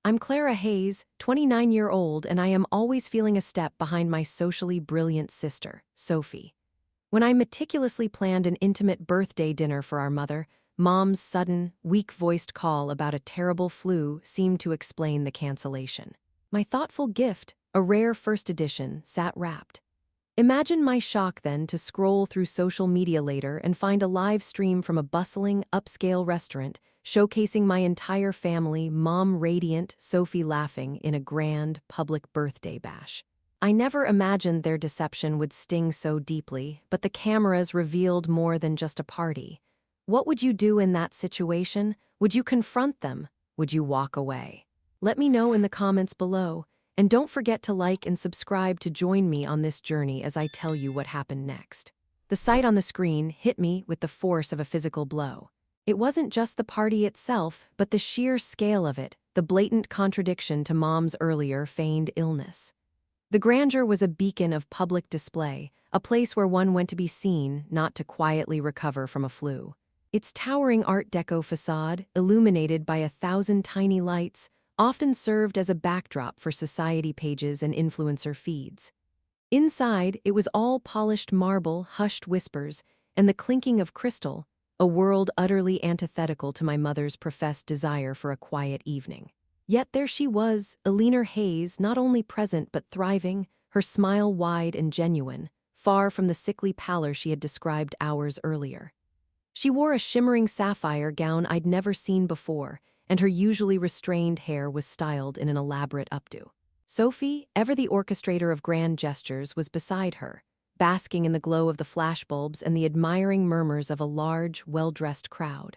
I'm Clara Hayes, 29-year-old, and I am always feeling a step behind my socially brilliant sister, Sophie. When I meticulously planned an intimate birthday dinner for our mother, Mom's sudden, weak-voiced call about a terrible flu seemed to explain the cancellation. My thoughtful gift, a rare first edition, sat wrapped. Imagine my shock then to scroll through social media later and find a live stream from a bustling, upscale restaurant showcasing my entire family, Mom radiant, Sophie laughing, in a grand, public birthday bash. I never imagined their deception would sting so deeply, but the cameras revealed more than just a party. What would you do in that situation? Would you confront them? Would you walk away? Let me know in the comments below. And don't forget to like and subscribe to join me on this journey as I tell you what happened next. The sight on the screen hit me with the force of a physical blow. It wasn't just the party itself, but the sheer scale of it, the blatant contradiction to Mom's earlier feigned illness. The grandeur was a beacon of public display, a place where one went to be seen, not to quietly recover from a flu. Its towering Art Deco facade, illuminated by 1,000 tiny lights, often served as a backdrop for society pages and influencer feeds. Inside, it was all polished marble, hushed whispers, and the clinking of crystal, a world utterly antithetical to my mother's professed desire for a quiet evening. Yet there she was, Eleanor Hayes, not only present but thriving, her smile wide and genuine, far from the sickly pallor she had described hours earlier. She wore a shimmering sapphire gown I'd never seen before, and her usually restrained hair was styled in an elaborate updo. Sophie, ever the orchestrator of grand gestures, was beside her, basking in the glow of the flashbulbs and the admiring murmurs of a large, well-dressed crowd.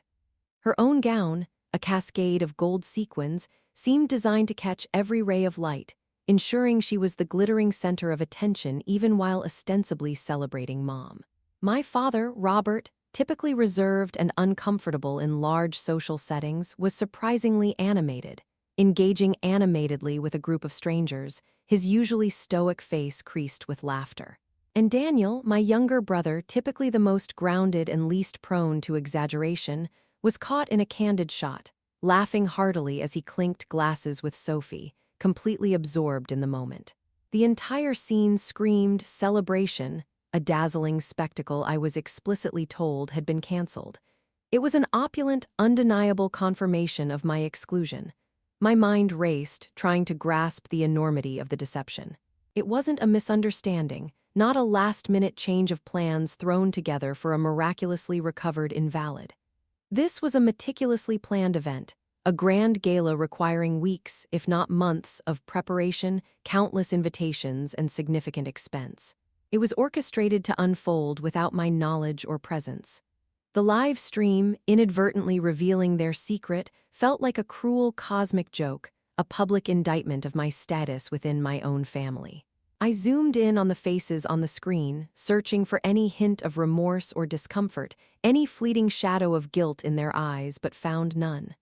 Her own gown, a cascade of gold sequins, seemed designed to catch every ray of light, ensuring she was the glittering center of attention even while ostensibly celebrating Mom. My father, Robert, typically reserved and uncomfortable in large social settings, was surprisingly animated, engaging animatedly with a group of strangers, his usually stoic face creased with laughter. And Daniel, my younger brother, typically the most grounded and least prone to exaggeration, was caught in a candid shot, laughing heartily as he clinked glasses with Sophie, completely absorbed in the moment. The entire scene screamed celebration, a dazzling spectacle I was explicitly told had been canceled. It was an opulent, undeniable confirmation of my exclusion. My mind raced, trying to grasp the enormity of the deception. It wasn't a misunderstanding, not a last-minute change of plans thrown together for a miraculously recovered invalid. This was a meticulously planned event, a grand gala requiring weeks, if not months, of preparation, countless invitations, and significant expense. It was orchestrated to unfold without my knowledge or presence. The live stream, inadvertently revealing their secret, felt like a cruel cosmic joke, a public indictment of my status within my own family. I zoomed in on the faces on the screen, searching for any hint of remorse or discomfort, any fleeting shadow of guilt in their eyes, but found none.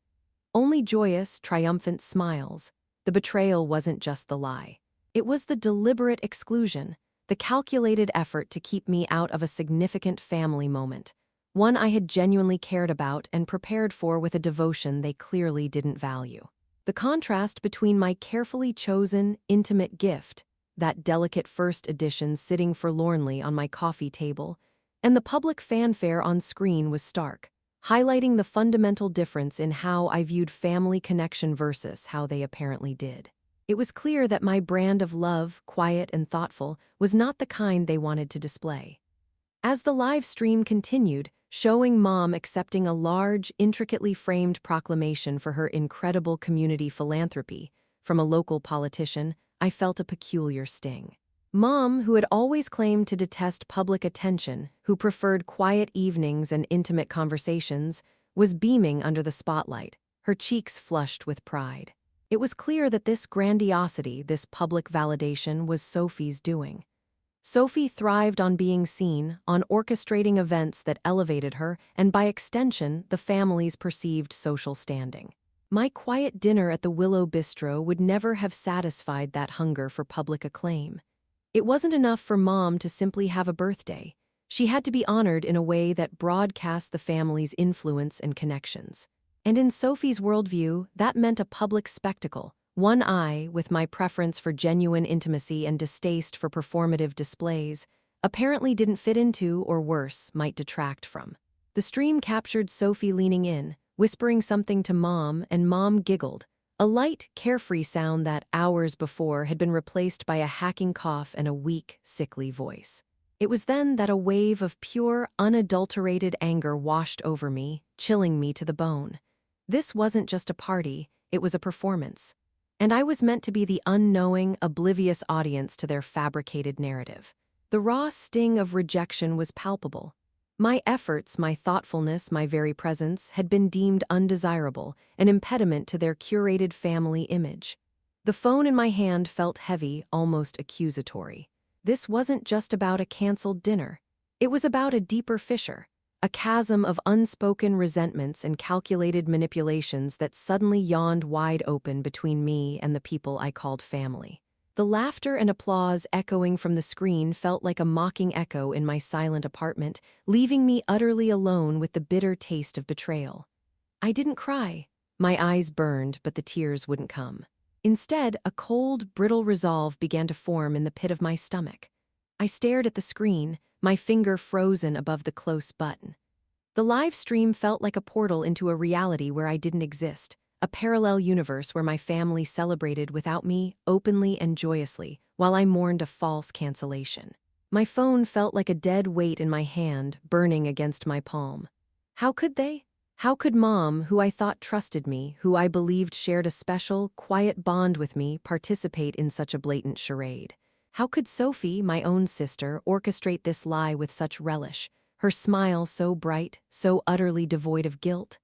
Only joyous, triumphant smiles. The betrayal wasn't just the lie. It was the deliberate exclusion, the calculated effort to keep me out of a significant family moment, one I had genuinely cared about and prepared for with a devotion they clearly didn't value. The contrast between my carefully chosen, intimate gift, that delicate first edition sitting forlornly on my coffee table, and the public fanfare on screen was stark, highlighting the fundamental difference in how I viewed family connection versus how they apparently did. It was clear that my brand of love, quiet and thoughtful, was not the kind they wanted to display. As the live stream continued, showing Mom accepting a large, intricately framed proclamation for her incredible community philanthropy from a local politician, I felt a peculiar sting. Mom, who had always claimed to detest public attention, who preferred quiet evenings and intimate conversations, was beaming under the spotlight, her cheeks flushed with pride. It was clear that this grandiosity, this public validation, was Sophie's doing. Sophie thrived on being seen, on orchestrating events that elevated her, and by extension, the family's perceived social standing. My quiet dinner at the Willow Bistro would never have satisfied that hunger for public acclaim. It wasn't enough for Mom to simply have a birthday. She had to be honored in a way that broadcast the family's influence and connections. And in Sophie's worldview, that meant a public spectacle. One I, with my preference for genuine intimacy and distaste for performative displays, apparently didn't fit into, or worse, might detract from. The stream captured Sophie leaning in, whispering something to Mom, and Mom giggled, a light, carefree sound that, hours before, had been replaced by a hacking cough and a weak, sickly voice. It was then that a wave of pure, unadulterated anger washed over me, chilling me to the bone. This wasn't just a party, it was a performance. And I was meant to be the unknowing, oblivious audience to their fabricated narrative. The raw sting of rejection was palpable. My efforts, my thoughtfulness, my very presence had been deemed undesirable, an impediment to their curated family image. The phone in my hand felt heavy, almost accusatory. This wasn't just about a canceled dinner. It was about a deeper fissure, a chasm of unspoken resentments and calculated manipulations that suddenly yawned wide open between me and the people I called family. The laughter and applause echoing from the screen felt like a mocking echo in my silent apartment, leaving me utterly alone with the bitter taste of betrayal. I didn't cry. My eyes burned, but the tears wouldn't come. Instead, a cold, brittle resolve began to form in the pit of my stomach. I stared at the screen, my finger frozen above the close button. The live stream felt like a portal into a reality where I didn't exist. A parallel universe where my family celebrated without me, openly and joyously, while I mourned a false cancellation. My phone felt like a dead weight in my hand, burning against my palm. How could they? How could Mom, who I thought trusted me, who I believed shared a special, quiet bond with me, participate in such a blatant charade? How could Sophie, my own sister, orchestrate this lie with such relish, her smile so bright, so utterly devoid of guilt?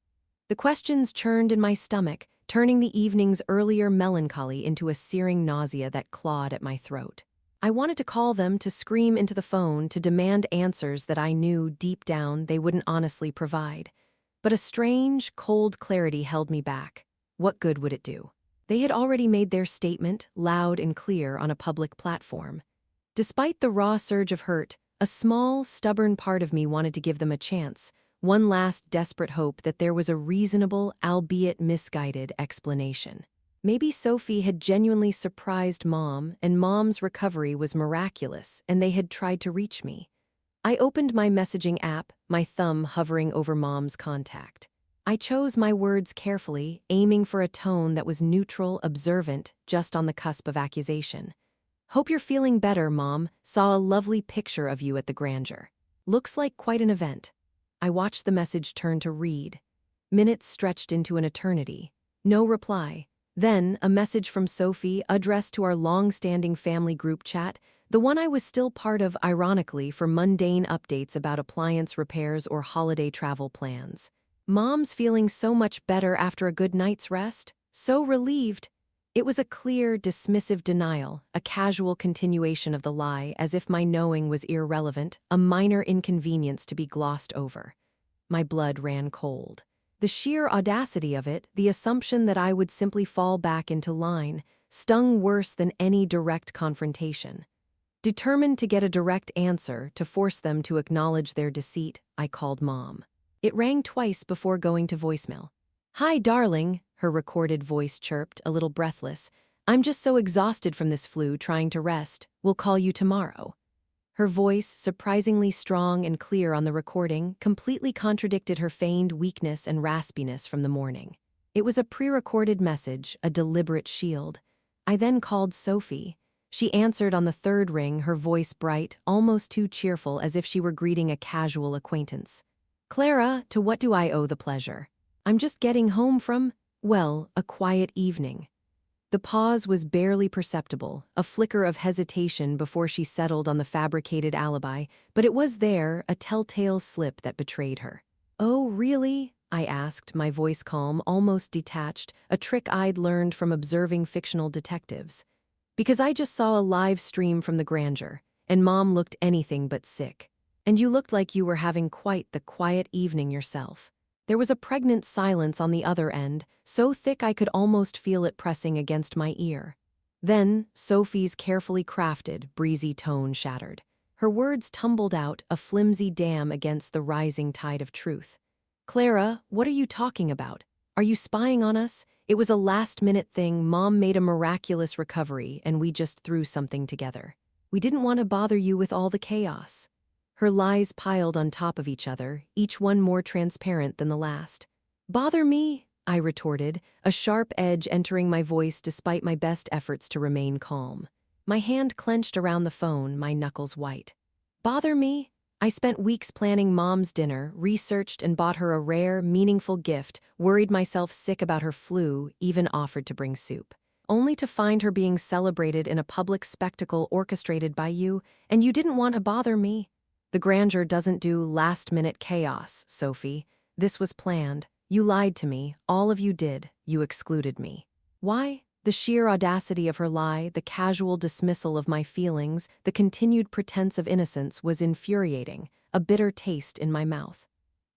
The questions churned in my stomach, turning the evening's earlier melancholy into a searing nausea that clawed at my throat. I wanted to call them, to scream into the phone, to demand answers that I knew, deep down, they wouldn't honestly provide. But a strange, cold clarity held me back. What good would it do? They had already made their statement, loud and clear, on a public platform. Despite the raw surge of hurt, a small, stubborn part of me wanted to give them a chance, one last desperate hope that there was a reasonable, albeit misguided, explanation. Maybe Sophie had genuinely surprised Mom, and Mom's recovery was miraculous, and they had tried to reach me. I opened my messaging app, my thumb hovering over Mom's contact. I chose my words carefully, aiming for a tone that was neutral, observant, just on the cusp of accusation. Hope you're feeling better, Mom. Saw a lovely picture of you at the grandeur. Looks like quite an event. I watched the message turn to read. Minutes stretched into an eternity. No reply. Then, a message from Sophie addressed to our long-standing family group chat, the one I was still part of, ironically, for mundane updates about appliance repairs or holiday travel plans. Mom's feeling so much better after a good night's rest? So relieved. It was a clear, dismissive denial, a casual continuation of the lie, as if my knowing was irrelevant, a minor inconvenience to be glossed over. My blood ran cold. The sheer audacity of it, the assumption that I would simply fall back into line, stung worse than any direct confrontation. Determined to get a direct answer, to force them to acknowledge their deceit, I called Mom. It rang twice before going to voicemail. "Hi, darling," her recorded voice chirped, a little breathless. "I'm just so exhausted from this flu, trying to rest. We'll call you tomorrow." Her voice, surprisingly strong and clear on the recording, completely contradicted her feigned weakness and raspiness from the morning. It was a pre-recorded message, a deliberate shield. I then called Sophie. She answered on the third ring, her voice bright, almost too cheerful, as if she were greeting a casual acquaintance. "Clara, to what do I owe the pleasure? I'm just getting home from, well, a quiet evening." The pause was barely perceptible, a flicker of hesitation before she settled on the fabricated alibi, but it was there, a telltale slip that betrayed her. "Oh, really?" I asked, my voice calm, almost detached, a trick I'd learned from observing fictional detectives. "Because I just saw a live stream from the grandeur, and Mom looked anything but sick. And you looked like you were having quite the quiet evening yourself." There was a pregnant silence on the other end, so thick I could almost feel it pressing against my ear. Then, Sophie's carefully crafted, breezy tone shattered. Her words tumbled out, a flimsy dam against the rising tide of truth. "Clara, what are you talking about? Are you spying on us? It was a last-minute thing. Mom made a miraculous recovery, and we just threw something together. We didn't want to bother you with all the chaos." Her lies piled on top of each other, each one more transparent than the last. "Bother me?" I retorted, a sharp edge entering my voice despite my best efforts to remain calm. My hand clenched around the phone, my knuckles white. "Bother me?" I spent weeks planning Mom's dinner, researched and bought her a rare, meaningful gift, worried myself sick about her flu, even offered to bring soup. Only to find her being celebrated in a public spectacle orchestrated by you, and you didn't want to bother me. The grandeur doesn't do last-minute chaos, Sophie. This was planned. You lied to me, all of you did, you excluded me. Why? The sheer audacity of her lie, the casual dismissal of my feelings, the continued pretense of innocence was infuriating, a bitter taste in my mouth.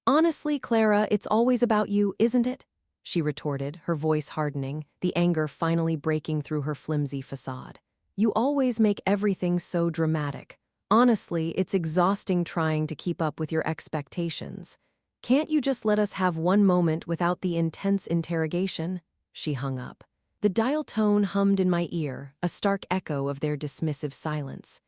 "Honestly, Clara, it's always about you, isn't it?" she retorted, her voice hardening, the anger finally breaking through her flimsy facade. "You always make everything so dramatic. Honestly, it's exhausting trying to keep up with your expectations. Can't you just let us have one moment without the intense interrogation?" She hung up. The dial tone hummed in my ear, a stark echo of their dismissive silence.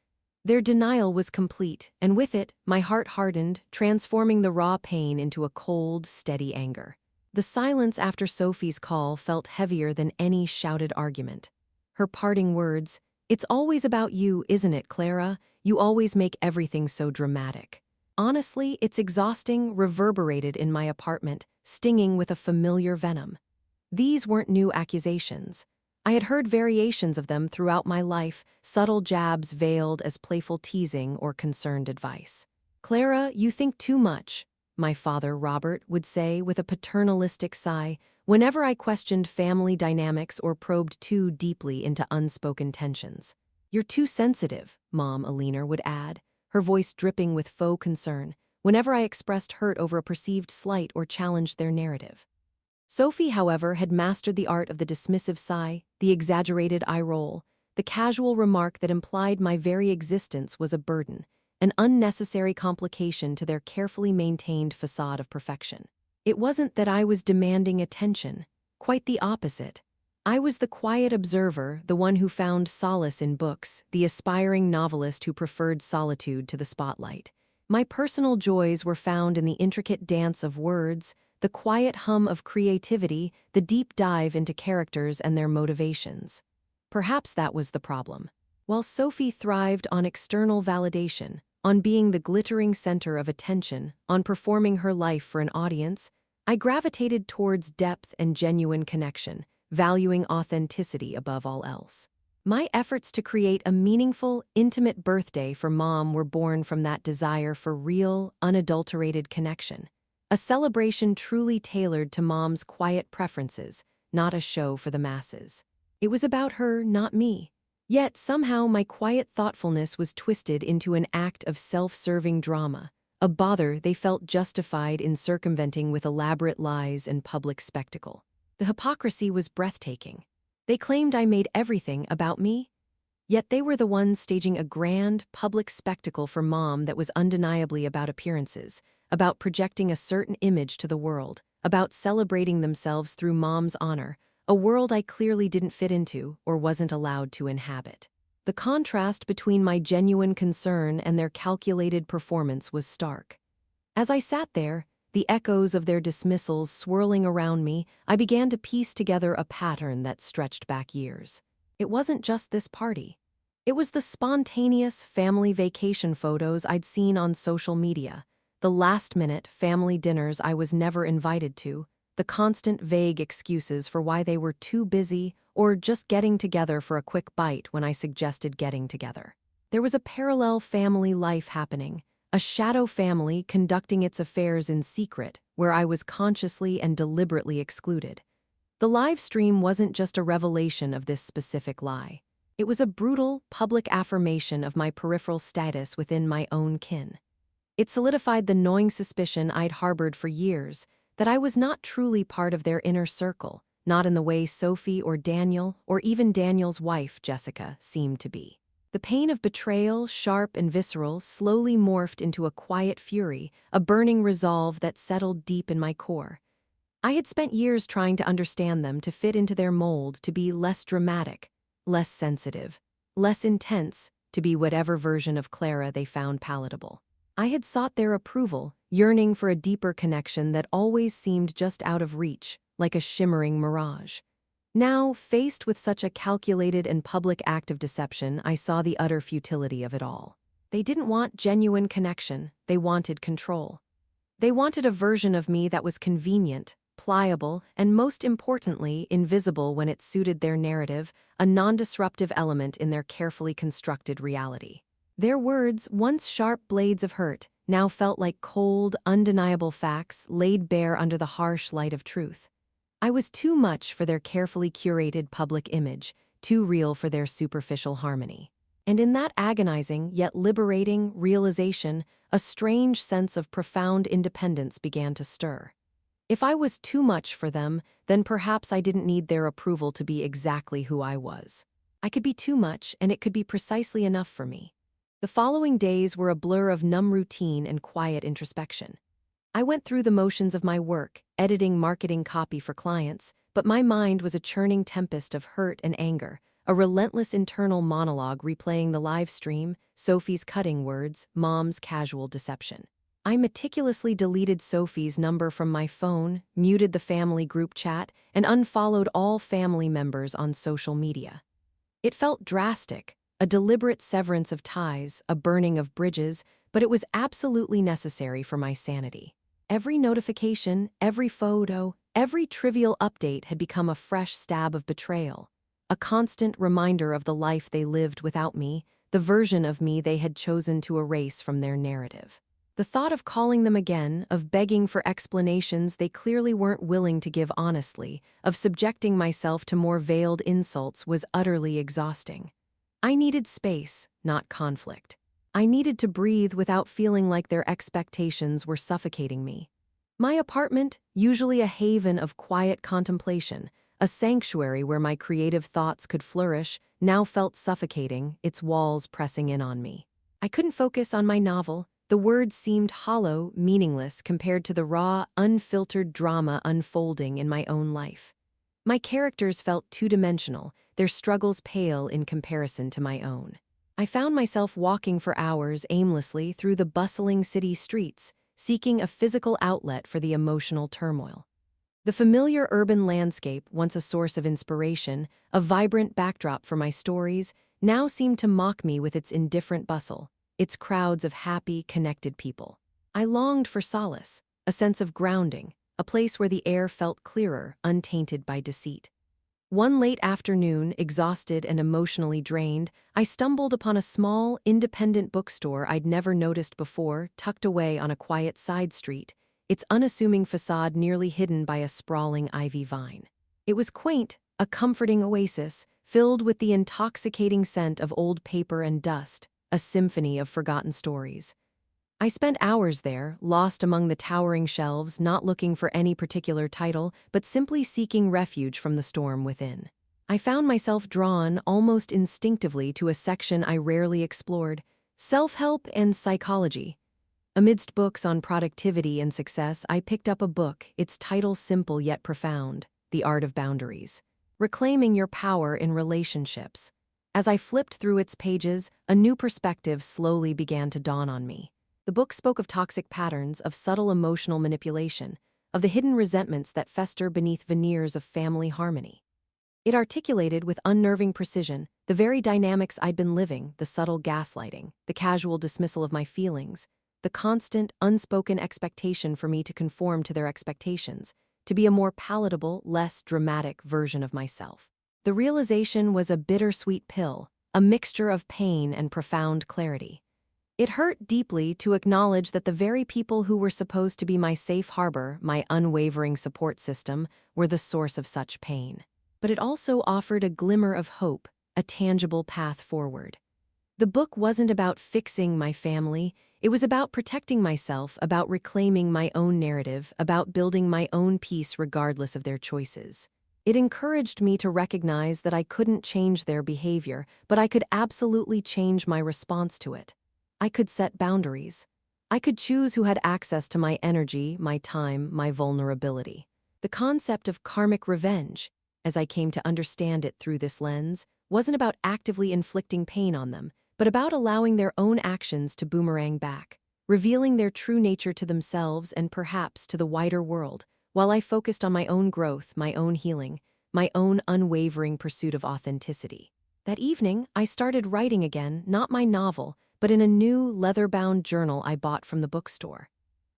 Their denial was complete, and with it, my heart hardened, transforming the raw pain into a cold, steady anger. The silence after Sophie's call felt heavier than any shouted argument. Her parting words, "It's always about you, isn't it, Clara? You always make everything so dramatic." Honestly, it's exhausting, reverberated in my apartment, stinging with a familiar venom. These weren't new accusations. I had heard variations of them throughout my life, subtle jabs veiled as playful teasing or concerned advice. "Clara, you think too much," my father, Robert, would say with a paternalistic sigh whenever I questioned family dynamics or probed too deeply into unspoken tensions. "You're too sensitive," Mom Alina would add, her voice dripping with faux concern, whenever I expressed hurt over a perceived slight or challenged their narrative. Sophie, however, had mastered the art of the dismissive sigh, the exaggerated eye roll, the casual remark that implied my very existence was a burden, an unnecessary complication to their carefully maintained facade of perfection. It wasn't that I was demanding attention, quite the opposite. I was the quiet observer, the one who found solace in books, the aspiring novelist who preferred solitude to the spotlight. My personal joys were found in the intricate dance of words, the quiet hum of creativity, the deep dive into characters and their motivations. Perhaps that was the problem. While Sophie thrived on external validation, on being the glittering center of attention, on performing her life for an audience, I gravitated towards depth and genuine connection, valuing authenticity above all else. My efforts to create a meaningful, intimate birthday for Mom were born from that desire for real, unadulterated connection. A celebration truly tailored to Mom's quiet preferences, not a show for the masses. It was about her, not me. Yet somehow my quiet thoughtfulness was twisted into an act of self-serving drama, a bother they felt justified in circumventing with elaborate lies and public spectacle. The hypocrisy was breathtaking. They claimed I made everything about me, yet they were the ones staging a grand, public spectacle for Mom that was undeniably about appearances, about projecting a certain image to the world, about celebrating themselves through Mom's honor, a world I clearly didn't fit into or wasn't allowed to inhabit. The contrast between my genuine concern and their calculated performance was stark. As I sat there, the echoes of their dismissals swirling around me, I began to piece together a pattern that stretched back years. It wasn't just this party. It was the spontaneous family vacation photos I'd seen on social media, the last-minute family dinners I was never invited to, the constant vague excuses for why they were too busy or just getting together for a quick bite when I suggested getting together. There was a parallel family life happening, a shadow family conducting its affairs in secret, where I was consciously and deliberately excluded. The live stream wasn't just a revelation of this specific lie. It was a brutal, public affirmation of my peripheral status within my own kin. It solidified the gnawing suspicion I'd harbored for years, that I was not truly part of their inner circle, not in the way Sophie or Daniel, or even Daniel's wife, Jessica, seemed to be. The pain of betrayal, sharp and visceral, slowly morphed into a quiet fury, a burning resolve that settled deep in my core. I had spent years trying to understand them, to fit into their mold, to be less dramatic, less sensitive, less intense, to be whatever version of Clara they found palatable. I had sought their approval, yearning for a deeper connection that always seemed just out of reach, like a shimmering mirage. Now, faced with such a calculated and public act of deception, I saw the utter futility of it all. They didn't want genuine connection, they wanted control. They wanted a version of me that was convenient, pliable, and most importantly, invisible when it suited their narrative, a non-disruptive element in their carefully constructed reality. Their words, once sharp blades of hurt, now felt like cold, undeniable facts laid bare under the harsh light of truth. I was too much for their carefully curated public image, too real for their superficial harmony. And in that agonizing yet liberating realization, a strange sense of profound independence began to stir. If I was too much for them, then perhaps I didn't need their approval to be exactly who I was. I could be too much, and it could be precisely enough for me. The following days were a blur of numb routine and quiet introspection. I went through the motions of my work, editing marketing copy for clients, but my mind was a churning tempest of hurt and anger, a relentless internal monologue replaying the live stream, Sophie's cutting words, Mom's casual deception. I meticulously deleted Sophie's number from my phone, muted the family group chat, and unfollowed all family members on social media. It felt drastic, a deliberate severance of ties, a burning of bridges, but it was absolutely necessary for my sanity. Every notification, every photo, every trivial update had become a fresh stab of betrayal, a constant reminder of the life they lived without me, the version of me they had chosen to erase from their narrative. The thought of calling them again, of begging for explanations they clearly weren't willing to give honestly, of subjecting myself to more veiled insults was utterly exhausting. I needed space, not conflict. I needed to breathe without feeling like their expectations were suffocating me. My apartment, usually a haven of quiet contemplation, a sanctuary where my creative thoughts could flourish, now felt suffocating, its walls pressing in on me. I couldn't focus on my novel. The words seemed hollow, meaningless compared to the raw, unfiltered drama unfolding in my own life. My characters felt two-dimensional, their struggles pale in comparison to my own. I found myself walking for hours aimlessly through the bustling city streets, seeking a physical outlet for the emotional turmoil. The familiar urban landscape, once a source of inspiration, a vibrant backdrop for my stories, now seemed to mock me with its indifferent bustle, its crowds of happy, connected people. I longed for solace, a sense of grounding, a place where the air felt clearer, untainted by deceit. One late afternoon, exhausted and emotionally drained, I stumbled upon a small, independent bookstore I'd never noticed before, tucked away on a quiet side street, its unassuming facade nearly hidden by a sprawling ivy vine. It was quaint, a comforting oasis, filled with the intoxicating scent of old paper and dust, a symphony of forgotten stories. I spent hours there, lost among the towering shelves, not looking for any particular title, but simply seeking refuge from the storm within. I found myself drawn, almost instinctively, to a section I rarely explored: self-help and psychology. Amidst books on productivity and success, I picked up a book, its title simple yet profound: The Art of Boundaries. Reclaiming Your Power in Relationships. As I flipped through its pages, a new perspective slowly began to dawn on me. The book spoke of toxic patterns, of subtle emotional manipulation, of the hidden resentments that fester beneath veneers of family harmony. It articulated with unnerving precision the very dynamics I'd been living: the subtle gaslighting, the casual dismissal of my feelings, the constant, unspoken expectation for me to conform to their expectations, to be a more palatable, less dramatic version of myself. The realization was a bittersweet pill, a mixture of pain and profound clarity. It hurt deeply to acknowledge that the very people who were supposed to be my safe harbor, my unwavering support system, were the source of such pain. But it also offered a glimmer of hope, a tangible path forward. The book wasn't about fixing my family, it was about protecting myself, about reclaiming my own narrative, about building my own peace regardless of their choices. It encouraged me to recognize that I couldn't change their behavior, but I could absolutely change my response to it. I could set boundaries. I could choose who had access to my energy, my time, my vulnerability. The concept of karmic revenge, as I came to understand it through this lens, wasn't about actively inflicting pain on them, but about allowing their own actions to boomerang back, revealing their true nature to themselves and perhaps to the wider world, while I focused on my own growth, my own healing, my own unwavering pursuit of authenticity. That evening, I started writing again, not my novel, but in a new leather-bound journal I bought from the bookstore.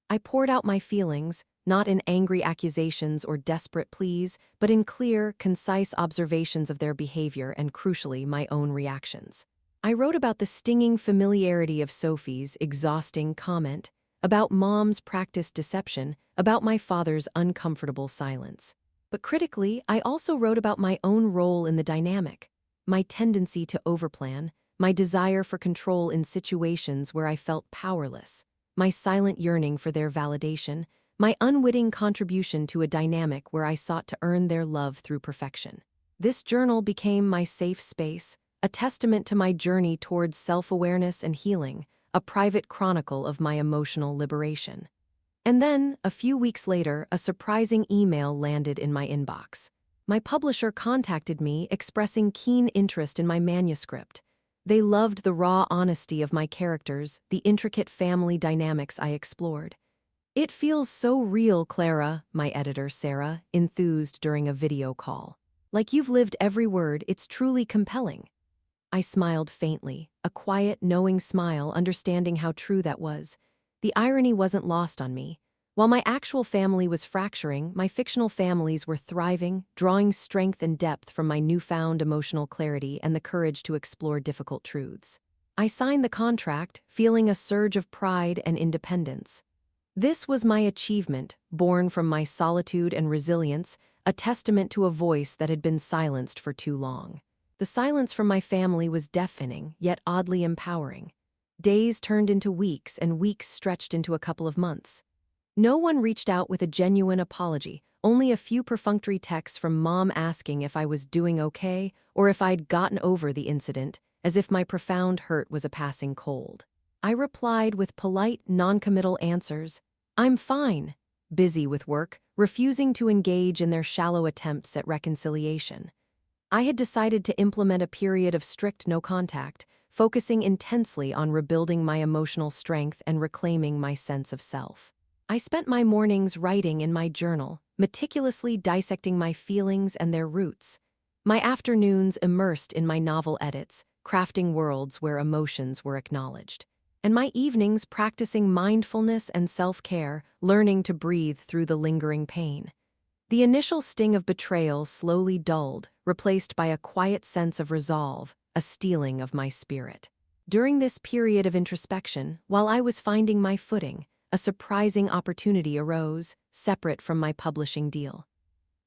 I poured out my feelings, not in angry accusations or desperate pleas, but in clear, concise observations of their behavior and, crucially, my own reactions. I wrote about the stinging familiarity of Sophie's exhausting comment, about Mom's practiced deception, about my father's uncomfortable silence. But critically, I also wrote about my own role in the dynamic, my tendency to overplan, my desire for control in situations where I felt powerless, my silent yearning for their validation, my unwitting contribution to a dynamic where I sought to earn their love through perfection. This journal became my safe space, a testament to my journey towards self-awareness and healing, a private chronicle of my emotional liberation. And then, a few weeks later, a surprising email landed in my inbox. My publisher contacted me, expressing keen interest in my manuscript. They loved the raw honesty of my characters, the intricate family dynamics I explored. "It feels so real, Clara," my editor, Sarah, enthused during a video call. "Like you've lived every word, it's truly compelling." I smiled faintly, a quiet, knowing smile, understanding how true that was. The irony wasn't lost on me. While my actual family was fracturing, my fictional families were thriving, drawing strength and depth from my newfound emotional clarity and the courage to explore difficult truths. I signed the contract, feeling a surge of pride and independence. This was my achievement, born from my solitude and resilience, a testament to a voice that had been silenced for too long. The silence from my family was deafening, yet oddly empowering. Days turned into weeks, and weeks stretched into a couple of months. No one reached out with a genuine apology, only a few perfunctory texts from Mom asking if I was doing okay or if I'd gotten over the incident, as if my profound hurt was a passing cold. I replied with polite, non-committal answers. "I'm fine," busy with work, refusing to engage in their shallow attempts at reconciliation. I had decided to implement a period of strict no contact, focusing intensely on rebuilding my emotional strength and reclaiming my sense of self. I spent my mornings writing in my journal, meticulously dissecting my feelings and their roots. My afternoons immersed in my novel edits, crafting worlds where emotions were acknowledged. And my evenings practicing mindfulness and self-care, learning to breathe through the lingering pain. The initial sting of betrayal slowly dulled, replaced by a quiet sense of resolve, a steeling of my spirit. During this period of introspection, while I was finding my footing, a surprising opportunity arose, separate from my publishing deal.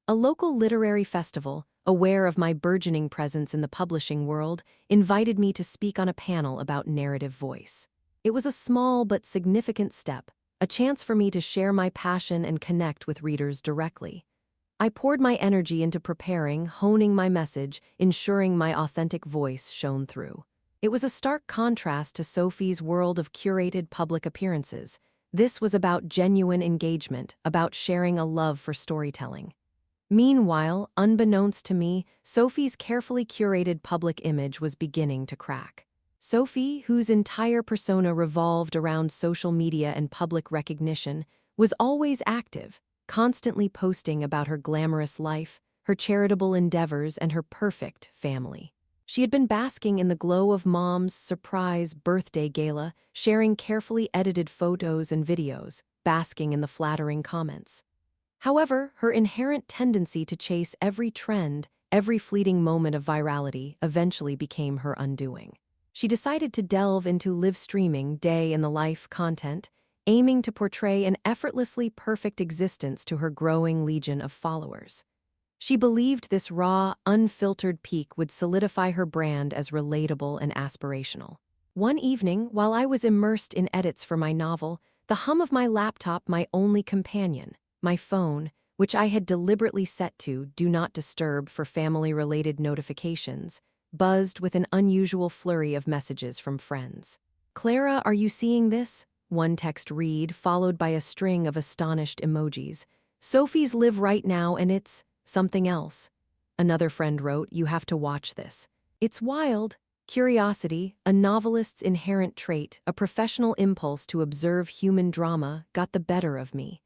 A local literary festival, aware of my burgeoning presence in the publishing world, invited me to speak on a panel about narrative voice. It was a small but significant step, a chance for me to share my passion and connect with readers directly. I poured my energy into preparing, honing my message, ensuring my authentic voice shone through. It was a stark contrast to Sophie's world of curated public appearances. This was about genuine engagement, about sharing a love for storytelling. Meanwhile, unbeknownst to me, Sophie's carefully curated public image was beginning to crack. Sophie, whose entire persona revolved around social media and public recognition, was always active, constantly posting about her glamorous life, her charitable endeavors, and her perfect family. She had been basking in the glow of Mom's surprise birthday gala, sharing carefully edited photos and videos, basking in the flattering comments. However, her inherent tendency to chase every trend, every fleeting moment of virality, eventually became her undoing. She decided to delve into live streaming day-in-the-life content, aiming to portray an effortlessly perfect existence to her growing legion of followers. She believed this raw, unfiltered peak would solidify her brand as relatable and aspirational. One evening, while I was immersed in edits for my novel, the hum of my laptop, my only companion, my phone, which I had deliberately set to Do Not Disturb for family-related notifications, buzzed with an unusual flurry of messages from friends. "Clara, are you seeing this?" One text read, followed by a string of astonished emojis. Sophie's live right now and it's something else. Another friend wrote, "You have to watch this. It's wild." Curiosity, a novelist's inherent trait, a professional impulse to observe human drama, got the better of me.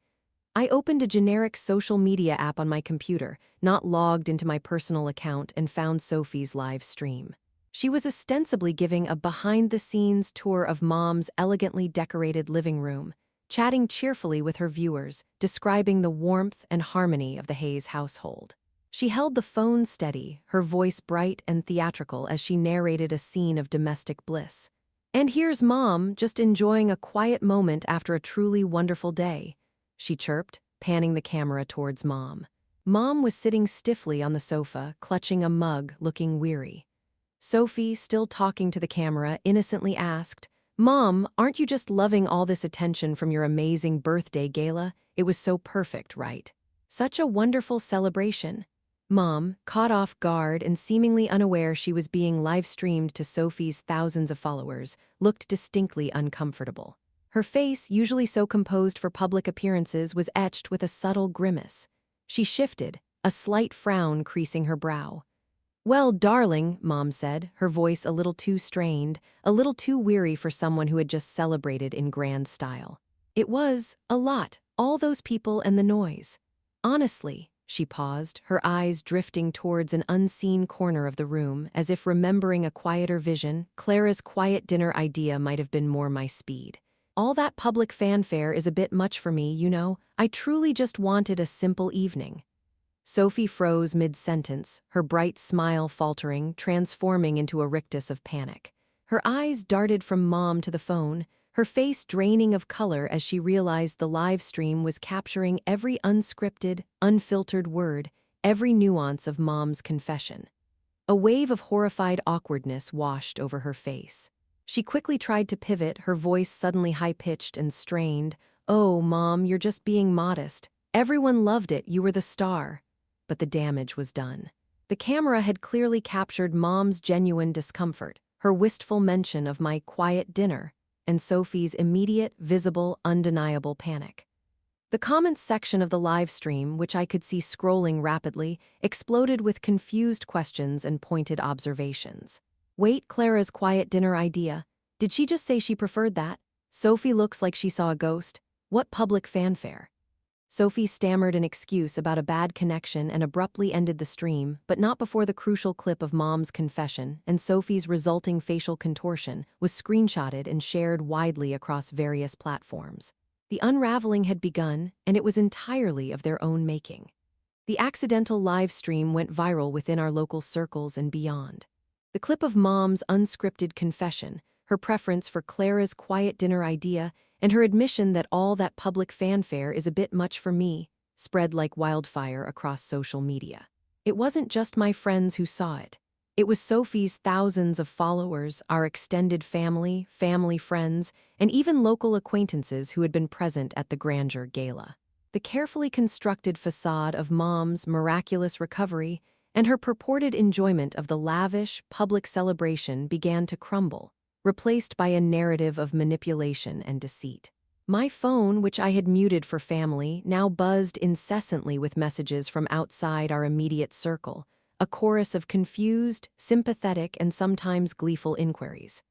I opened a generic social media app on my computer, not logged into my personal account, and found Sophie's live stream. She was ostensibly giving a behind-the-scenes tour of Mom's elegantly decorated living room, chatting cheerfully with her viewers, describing the warmth and harmony of the Hayes household. She held the phone steady, her voice bright and theatrical as she narrated a scene of domestic bliss. "And here's Mom, just enjoying a quiet moment after a truly wonderful day," she chirped, panning the camera towards Mom. Mom was sitting stiffly on the sofa, clutching a mug, looking weary. Sophie, still talking to the camera, innocently asked, "Mom, aren't you just loving all this attention from your amazing birthday gala? It was so perfect, right? Such a wonderful celebration." Mom, caught off guard and seemingly unaware she was being live-streamed to Sophie's thousands of followers, looked distinctly uncomfortable. Her face, usually so composed for public appearances, was etched with a subtle grimace. She shifted, a slight frown creasing her brow. "Well, darling," Mom said, her voice a little too strained, a little too weary for someone who had just celebrated in grand style. "It was a lot, all those people and the noise. Honestly," she paused, her eyes drifting towards an unseen corner of the room, as if remembering a quieter vision, "Clara's quiet dinner idea might have been more my speed. All that public fanfare is a bit much for me, you know. I truly just wanted a simple evening." Sophie froze mid-sentence, her bright smile faltering, transforming into a rictus of panic. Her eyes darted from Mom to the phone, her face draining of color as she realized the live stream was capturing every unscripted, unfiltered word, every nuance of Mom's confession. A wave of horrified awkwardness washed over her face. She quickly tried to pivot, her voice suddenly high-pitched and strained. "Oh, Mom, you're just being modest. Everyone loved it, you were the star." But the damage was done. The camera had clearly captured Mom's genuine discomfort, her wistful mention of my quiet dinner, and Sophie's immediate, visible, undeniable panic. The comments section of the live stream, which I could see scrolling rapidly, exploded with confused questions and pointed observations. "Wait, Clara's quiet dinner idea. Did she just say she preferred that? Sophie looks like she saw a ghost. What public fanfare?" Sophie stammered an excuse about a bad connection and abruptly ended the stream, but not before the crucial clip of Mom's confession and Sophie's resulting facial contortion was screenshotted and shared widely across various platforms. The unraveling had begun, and it was entirely of their own making. The accidental live stream went viral within our local circles and beyond. The clip of Mom's unscripted confession, her preference for Clara's quiet dinner idea, and her admission that all that public fanfare is a bit much for me, spread like wildfire across social media. It wasn't just my friends who saw it. It was Sophie's thousands of followers, our extended family, family friends, and even local acquaintances who had been present at the grandeur gala. The carefully constructed facade of Mom's miraculous recovery and her purported enjoyment of the lavish, public celebration began to crumble, replaced by a narrative of manipulation and deceit. My phone, which I had muted for family, now buzzed incessantly with messages from outside our immediate circle, a chorus of confused, sympathetic, and sometimes gleeful inquiries.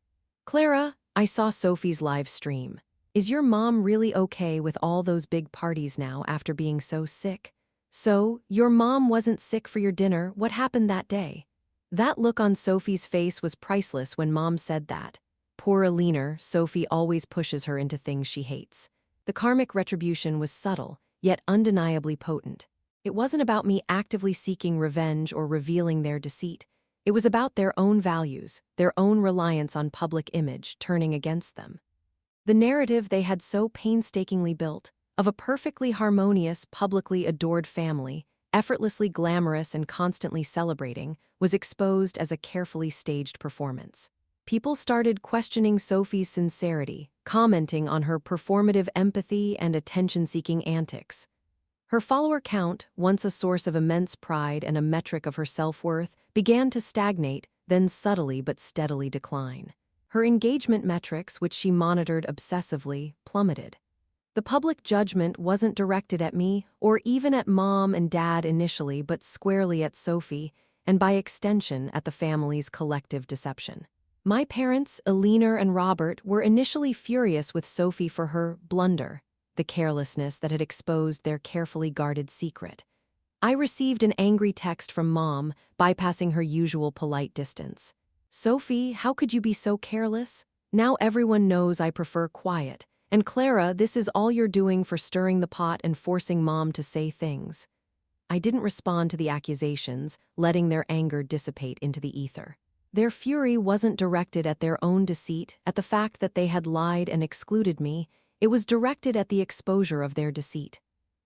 "Clara, I saw Sophie's live stream. Is your mom really okay with all those big parties now after being so sick? So, your mom wasn't sick for your dinner, what happened that day?" That look on Sophie's face was priceless when Mom said that. Poor Alina, Sophie always pushes her into things she hates. The karmic retribution was subtle, yet undeniably potent. It wasn't about me actively seeking revenge or revealing their deceit. It was about their own values, their own reliance on public image turning against them. The narrative they had so painstakingly built, of a perfectly harmonious, publicly adored family, effortlessly glamorous and constantly celebrating, was exposed as a carefully staged performance. People started questioning Sophie's sincerity, commenting on her performative empathy and attention-seeking antics. Her follower count, once a source of immense pride and a metric of her self-worth, began to stagnate, then subtly but steadily decline. Her engagement metrics, which she monitored obsessively, plummeted. The public judgment wasn't directed at me, or even at Mom and Dad initially, but squarely at Sophie, and by extension at the family's collective deception. My parents, Eleanor and Robert, were initially furious with Sophie for her blunder, the carelessness that had exposed their carefully guarded secret. I received an angry text from Mom, bypassing her usual polite distance. "Sophie, how could you be so careless? Now everyone knows I prefer quiet. And Clara, this is all you're doing for stirring the pot and forcing Mom to say things." I didn't respond to the accusations, letting their anger dissipate into the ether. Their fury wasn't directed at their own deceit, at the fact that they had lied and excluded me. It was directed at the exposure of their deceit.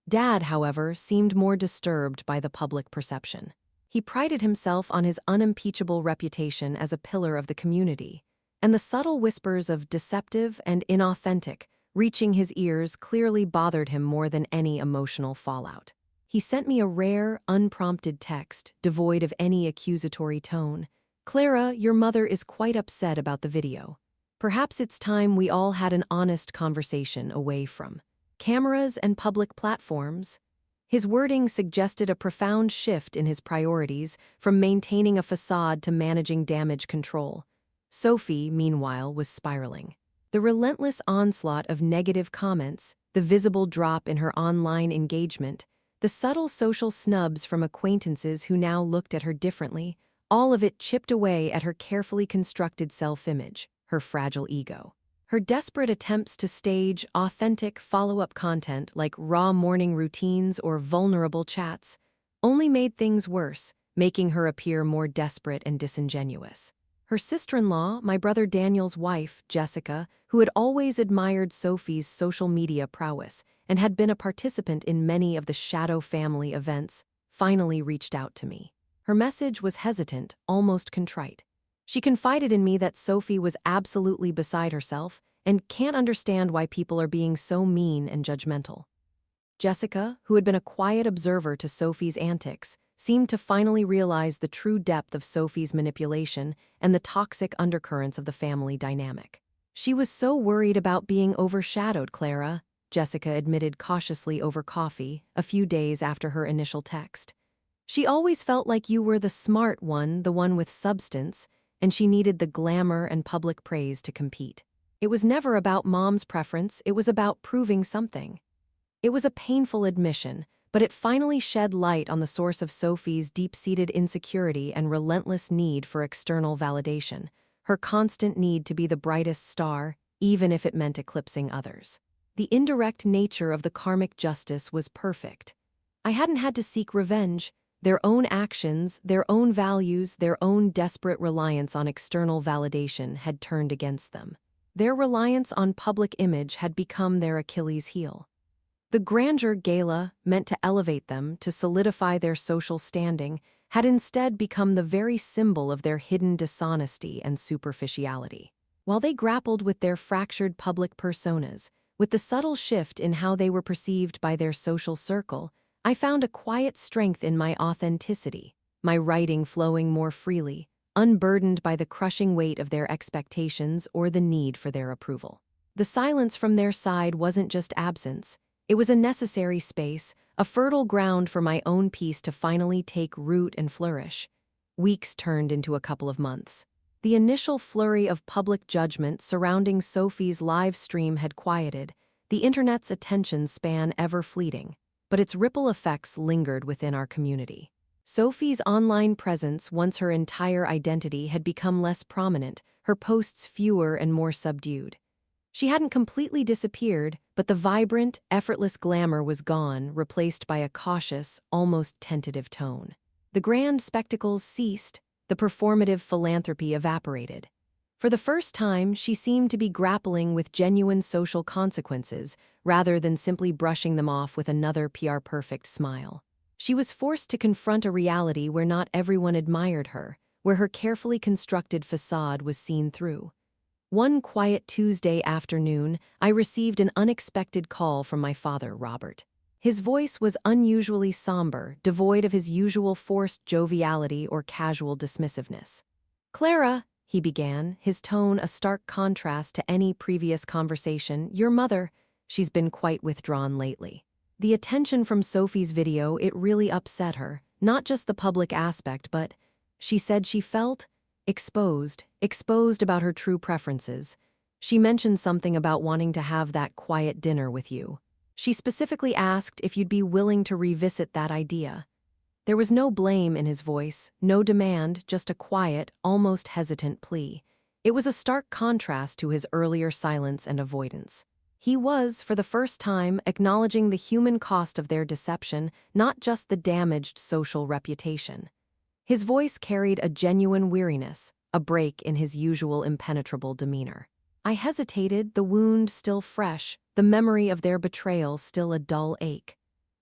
Dad, however, seemed more disturbed by the public perception. He prided himself on his unimpeachable reputation as a pillar of the community, and the subtle whispers of deceptive and inauthentic reaching his ears clearly bothered him more than any emotional fallout. He sent me a rare, unprompted text, devoid of any accusatory tone. "Clara, your mother is quite upset about the video. Perhaps it's time we all had an honest conversation away from cameras and public platforms." His wording suggested a profound shift in his priorities, from maintaining a facade to managing damage control. Sophie, meanwhile, was spiraling. The relentless onslaught of negative comments, the visible drop in her online engagement, the subtle social snubs from acquaintances who now looked at her differently, all of it chipped away at her carefully constructed self-image, her fragile ego. Her desperate attempts to stage authentic follow-up content like raw morning routines or vulnerable chats only made things worse, making her appear more desperate and disingenuous. Her sister-in-law, my brother Daniel's wife, Jessica, who had always admired Sophie's social media prowess and had been a participant in many of the Shadow family events, finally reached out to me. Her message was hesitant, almost contrite. She confided in me that Sophie was absolutely beside herself and can't understand why people are being so mean and judgmental. Jessica, who had been a quiet observer to Sophie's antics, seemed to finally realize the true depth of Sophie's manipulation and the toxic undercurrents of the family dynamic. "She was so worried about being overshadowed, Clara," Jessica admitted cautiously over coffee, a few days after her initial text. "She always felt like you were the smart one, the one with substance, and she needed the glamour and public praise to compete. It was never about Mom's preference, it was about proving something." It was a painful admission, but it finally shed light on the source of Sophie's deep-seated insecurity and relentless need for external validation, her constant need to be the brightest star, even if it meant eclipsing others. The indirect nature of the karmic justice was perfect. I hadn't had to seek revenge. Their own actions, their own values, their own desperate reliance on external validation had turned against them. Their reliance on public image had become their Achilles heel. The grandeur gala, meant to elevate them, to solidify their social standing, had instead become the very symbol of their hidden dishonesty and superficiality. While they grappled with their fractured public personas, with the subtle shift in how they were perceived by their social circle, I found a quiet strength in my authenticity, my writing flowing more freely, unburdened by the crushing weight of their expectations or the need for their approval. The silence from their side wasn't just absence. It was a necessary space, a fertile ground for my own peace to finally take root and flourish. Weeks turned into a couple of months. The initial flurry of public judgment surrounding Sophie's live stream had quieted, the internet's attention span ever fleeting, but its ripple effects lingered within our community. Sophie's online presence, once her entire identity, had become less prominent, her posts fewer and more subdued. She hadn't completely disappeared, but the vibrant, effortless glamour was gone, replaced by a cautious, almost tentative tone. The grand spectacles ceased, the performative philanthropy evaporated. For the first time, she seemed to be grappling with genuine social consequences, rather than simply brushing them off with another PR-perfect smile. She was forced to confront a reality where not everyone admired her, where her carefully constructed facade was seen through. One quiet Tuesday afternoon, I received an unexpected call from my father, Robert. His voice was unusually somber, devoid of his usual forced joviality or casual dismissiveness. "Clara," he began, his tone a stark contrast to any previous conversation, "your mother, She's been quite withdrawn lately. The attention from Sophie's video, it really upset her. Not just the public aspect, but she said she felt exposed about her true preferences. She mentioned something about wanting to have that quiet dinner with you. She specifically asked if you'd be willing to revisit that idea. There was no blame in his voice, no demand, just a quiet, almost hesitant plea. It was a stark contrast to his earlier silence and avoidance. He was, for the first time, acknowledging the human cost of their deception, not just the damaged social reputation. His voice carried a genuine weariness, a break in his usual impenetrable demeanor. I hesitated, the wound still fresh, the memory of their betrayal still a dull ache.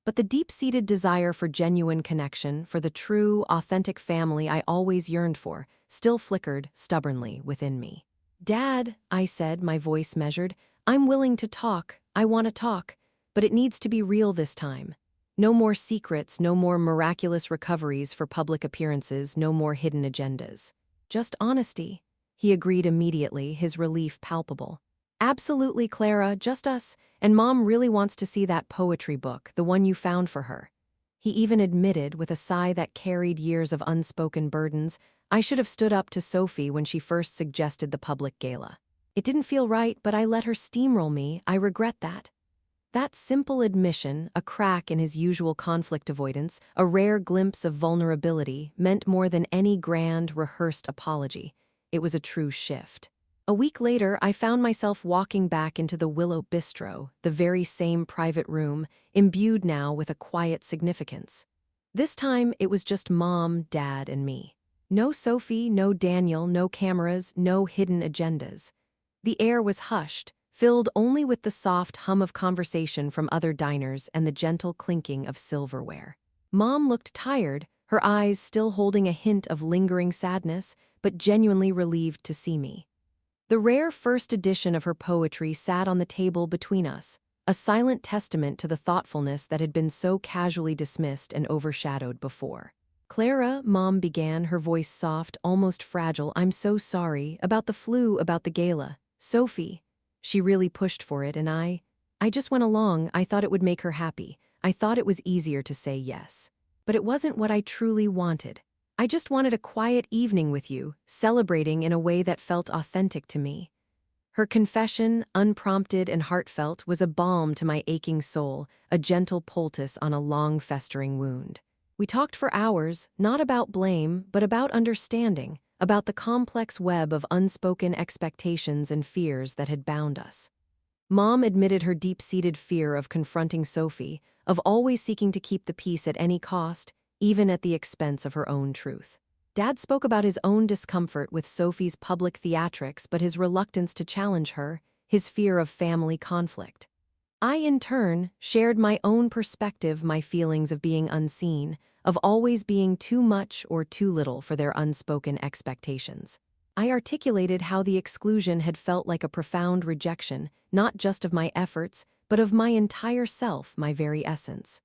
But the deep-seated desire for genuine connection, for the true, authentic family I always yearned for, still flickered stubbornly within me. "Dad," I said, my voice measured, "I'm willing to talk, I want to talk, but it needs to be real this time. No more secrets, no more miraculous recoveries for public appearances, no more hidden agendas. Just honesty." He agreed immediately, his relief palpable. "Absolutely, Clara, just us, and Mom really wants to see that poetry book, the one you found for her." He even admitted, with a sigh that carried years of unspoken burdens, "I should have stood up to Sophie when she first suggested the public gala. It didn't feel right, but I let her steamroll me, I regret that." That simple admission, a crack in his usual conflict avoidance, a rare glimpse of vulnerability, meant more than any grand, rehearsed apology. It was a true shift. A week later, I found myself walking back into the Willow Bistro, the very same private room, imbued now with a quiet significance. This time, it was just Mom, Dad, and me. No Sophie, no Daniel, no cameras, no hidden agendas. The air was hushed, filled only with the soft hum of conversation from other diners and the gentle clinking of silverware. Mom looked tired, her eyes still holding a hint of lingering sadness, but genuinely relieved to see me. The rare first edition of her poetry sat on the table between us, a silent testament to the thoughtfulness that had been so casually dismissed and overshadowed before. "Clara," Mom began, her voice soft, almost fragile, "I'm so sorry, about the flu, about the gala. Sophie." She really pushed for it, and I just went along. I thought it would make her happy. I thought it was easier to say yes. But it wasn't what I truly wanted. I just wanted a quiet evening with you, celebrating in a way that felt authentic to me. Her confession, unprompted and heartfelt, was a balm to my aching soul, a gentle poultice on a long festering wound. We talked for hours, not about blame, but about understanding, about the complex web of unspoken expectations and fears that had bound us. Mom admitted her deep-seated fear of confronting Sophie, of always seeking to keep the peace at any cost, even at the expense of her own truth. Dad spoke about his own discomfort with Sophie's public theatrics, but his reluctance to challenge her, his fear of family conflict. I, in turn, shared my own perspective, my feelings of being unseen, of always being too much or too little for their unspoken expectations. I articulated how the exclusion had felt like a profound rejection, not just of my efforts, but of my entire self, my very essence.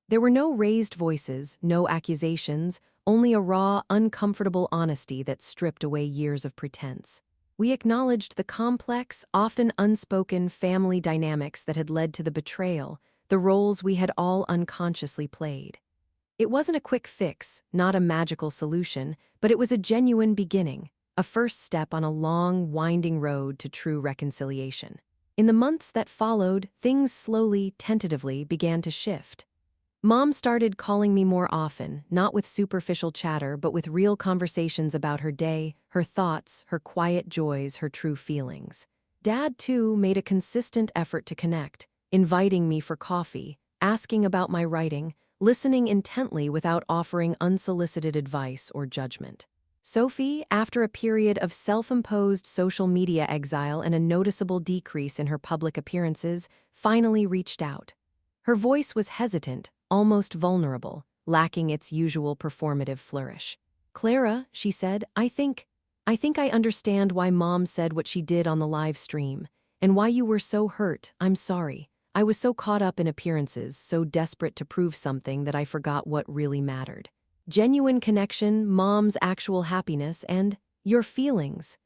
There were no raised voices, no accusations, only a raw, uncomfortable honesty that stripped away years of pretense. We acknowledged the complex, often unspoken family dynamics that had led to the betrayal, the roles we had all unconsciously played. It wasn't a quick fix, not a magical solution, but it was a genuine beginning, a first step on a long, winding road to true reconciliation. In the months that followed, things slowly, tentatively began to shift. Mom started calling me more often, not with superficial chatter, but with real conversations about her day, her thoughts, her quiet joys, her true feelings. Dad, too, made a consistent effort to connect, inviting me for coffee, asking about my writing, listening intently without offering unsolicited advice or judgment. Sophie, after a period of self-imposed social media exile and a noticeable decrease in her public appearances, finally reached out. Her voice was hesitant, almost vulnerable, lacking its usual performative flourish. "Clara," she said, I think I understand why Mom said what she did on the live stream, and why you were so hurt. I'm sorry. I was so caught up in appearances, so desperate to prove something that I forgot what really mattered. Genuine connection, Mom's actual happiness, and your feelings.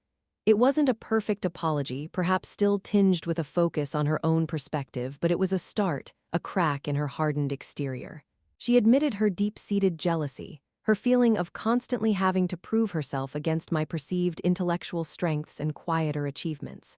It wasn't a perfect apology, perhaps still tinged with a focus on her own perspective, but it was a start, a crack in her hardened exterior. She admitted her deep-seated jealousy, her feeling of constantly having to prove herself against my perceived intellectual strengths and quieter achievements.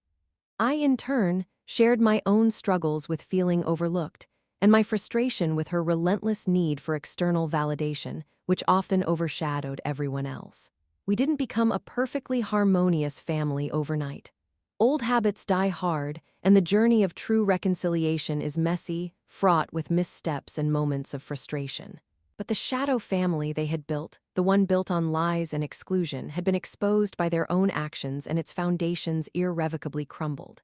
I, in turn, shared my own struggles with feeling overlooked, and my frustration with her relentless need for external validation, which often overshadowed everyone else. We didn't become a perfectly harmonious family overnight. Old habits die hard, and the journey of true reconciliation is messy, fraught with missteps and moments of frustration. But the shadow family they had built, the one built on lies and exclusion, had been exposed by their own actions, and its foundations irrevocably crumbled.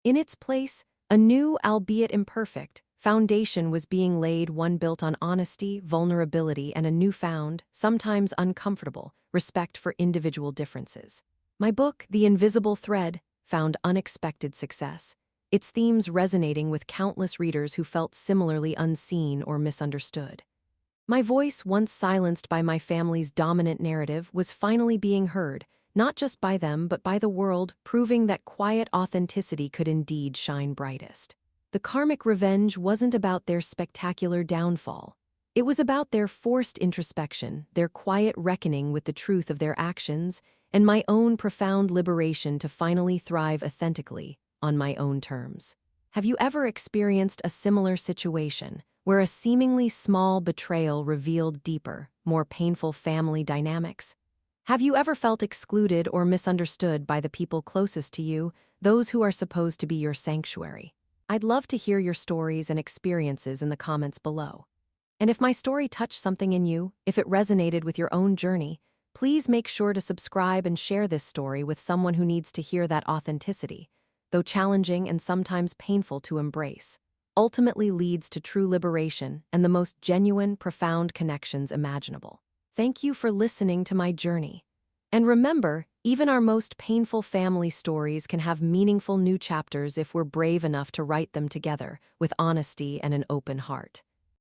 In its place, a new, albeit imperfect, foundation was being laid, one built on honesty, vulnerability, and a newfound, sometimes uncomfortable, respect for individual differences. My book, The Invisible Thread, found unexpected success, its themes resonating with countless readers who felt similarly unseen or misunderstood. My voice, once silenced by my family's dominant narrative, was finally being heard, not just by them but by the world, proving that quiet authenticity could indeed shine brightest. The karmic revenge wasn't about their spectacular downfall. It was about their forced introspection, their quiet reckoning with the truth of their actions, and my own profound liberation to finally thrive authentically, on my own terms. Have you ever experienced a similar situation, where a seemingly small betrayal revealed deeper, more painful family dynamics? Have you ever felt excluded or misunderstood by the people closest to you, those who are supposed to be your sanctuary? I'd love to hear your stories and experiences in the comments below. And if my story touched something in you, if it resonated with your own journey, please make sure to subscribe and share this story with someone who needs to hear that authenticity, though challenging and sometimes painful to embrace, ultimately leads to true liberation and the most genuine, profound connections imaginable. Thank you for listening to my journey. And remember, even our most painful family stories can have meaningful new chapters if we're brave enough to write them together with honesty and an open heart.